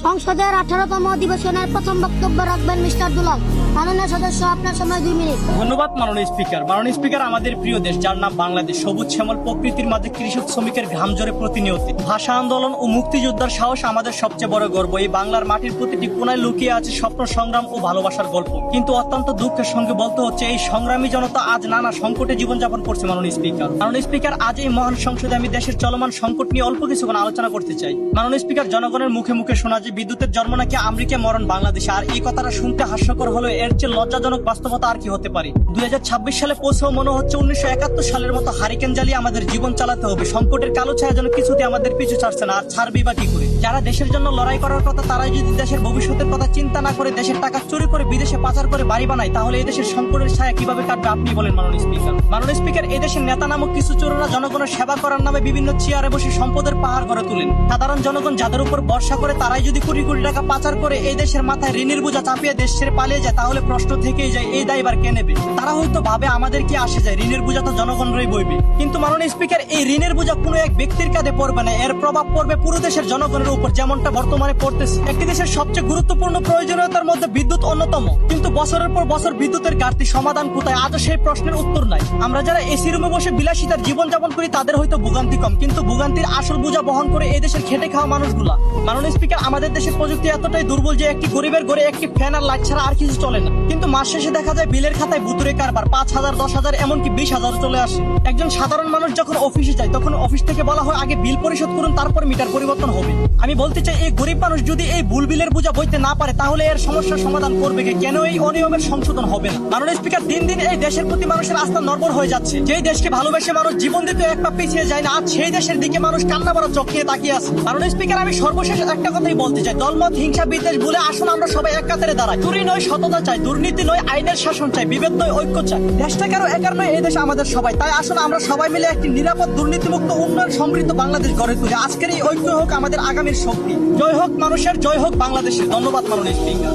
সংসদের 18তম অধিবেশনের প্রথম বক্তব্য রাখবেন মিস্টার দুলাল। মাননীয় সদস্য, আপনার সময় 2 মিনিট। ধন্যবাদ মাননীয় স্পিকার। মাননীয় স্পিকার, আমাদের প্রিয় দেশ যার নাম বাংলাদেশ, সবুজ শ্যামল প্রকৃতির মাঝে কৃষক শ্রমিকের ঘাম ঝরে প্রতিনিয়ত ভাষা আন্দোলন ও মুক্তিযোদ্ধার সাহস আমাদের সবচেয়ে বড় গর্ব। এই বাংলার মাটির প্রতিটি কোনায় লুকিয়ে আছে স্বপ্ন, সংগ্রাম ও ভালোবাসার গল্প। কিন্তু অত্যন্ত দুঃখের সঙ্গে বলতে হচ্ছে, এই সংগ্রামী জনতা আজ নানা সংকটে জীবনযাপন করছে। মাননীয় স্পিকার, আজ এই মহান সংসদে আমি দেশের চলমান সংকট নিয়ে অল্প কিছুক্ষণ আলোচনা করতে চাই। মাননীয় স্পিকার, জনগণের মুখে মুখে শোনা যে বিদ্যুতের জন্ম নাকি আমেরিকা, মরণ বাংলাদেশে। আর এই কথাটা শুনতে হাস্যকর হলো, এর চেয়ে লজ্জাজনক বাস্তবতা আর কি হতে পারে। 2026 সালে পৌঁছেও মনে হচ্ছে 1971 সালের মতো হারিকেন জ্বালিয়ে আমাদের জীবন চালাতে হবে। সংকটের কালো ছায়া যেন কিছুতে আমাদের পিছু ছাড়ছে না। আর ছাড়বে বা কি করে? যারা দেশের জন্য লড়াই করার কথা, তারাই যদি দেশের ভবিষ্যতের কথা চিন্তা না করে দেশের টাকা চুরি করে বিদেশে পাচার করে বাড়ি বানায়, তাহলে এই দেশের সংকটের ছায়া কিভাবে কাটবে আপনি বলেন? মাননীয় স্পিকার, এই দেশের নেতা নামক কিছু চোররা জনগণের সেবা করার নামে বিভিন্ন চেয়ারে বসে সম্পদের পাহাড় গড়ে তুলেন। সাধারণ জনগণ যাদের উপর ভরসা করে, তারাই যদি কোটি কোটি টাকা পাচার করে এই দেশের মাথায় ঋণের বোঝা চাপিয়ে দেশ ছেড়ে পালিয়ে যায়, তাহলে প্রশ্ন থেকেই যায়, এই দায়ভার কে নেবে? তারা হয়তো ভাবে আমাদের কি আসে যায়, ঋণের বোঝা তো জনগণরাই বইবে। কিন্তু মাননীয় স্পিকার, এই ঋণের বোঝা কোনো এক ব্যক্তির কাঁধে পড়বে না, এর প্রভাব পড়বে পুরো দেশের জনগণের উপর, যেমনটা বর্তমানে পড়তেছে। একটি দেশের সবচেয়ে গুরুত্বপূর্ণ প্রয়োজনীয়তার মধ্যে বিদ্যুৎ অন্যতম, কিন্তু বছরের পর বছর বিদ্যুতের ঘাটতি সমাধান কোথায়? আজও সেই প্রশ্নের উত্তর নাই। আমরা যারা এসি রুমে বসে বিলাসিতার জীবনযাপন করি, তাদের হয়তো ভোগান্তি কম, কিন্তু ভোগান্তির আসল বোঝা বহন করে এই দেশের খেটে খাওয়া মানুষগুলা। মাননীয় স্পিকার, আমাদের দেশের প্রযুক্তি এতটাই দুর্বল যে একটি গরিবের ঘরে একটি ফ্যান আর লাইট ছাড়া আর কিছু চলে না। কিন্তু মাস শেষে দেখা যায় বিলের খাতায় ভুতুরে কারবার, 5,000, 10,000, এমনকি 20,000 চলে আসে। একজন সাধারণ মানুষ যখন অফিসে যায়, তখন অফিস থেকে বলা হয় আগে বিল পরিশোধ করুন, তারপর মিটার পরিবর্তন হবে। আমি বলতে চাই, এই গরিব মানুষ যদি এই ভুল বিলের বোঝা বইতে না পারে, তাহলে এর সমস্যার সমাধান করবে কে? কেন এই অনিয়মের সংশোধন হবে না? মাননীয় স্পিকার, দিন দিন এই দেশের প্রতি মানুষের আস্থা নড়বড় হয়ে যাচ্ছে। যেই দেশকে ভালোবেসে মানুষ জীবন দিতে এক পা পিছিয়ে যায় না, আজ সেই দেশের দিকে মানুষ কান্না ভরা চোখ নিয়ে তাকিয়ে আছে। মাননীয় স্পিকার, আমি সর্বশেষ একটা কথাই বলতে চাই, দলমত, হিংসা, বিদ্বেষ ভুলে আসুন আমরা সবাই এক কাতারে দাঁড়াই। চুরি নয় সততা চাই, দুর্নীতি নয় আইনের শাসন চাই, বিভেদ নয় ঐক্য চাই। দেশটা কারো একার নয়, এই দেশ আমাদের সবাই। তাই আসুন আমরা সবাই মিলে একটি নিরাপদ, দুর্নীতিমুক্ত, উন্নয়ন সমৃদ্ধ বাংলাদেশ গড়ে তুলি। আজকের এই ঐক্য হোক আমাদের আগামীর শক্তি। জয় হোক মানুষের, জয় হোক বাংলাদেশের। ধন্যবাদ মাননীয় স্পিকার।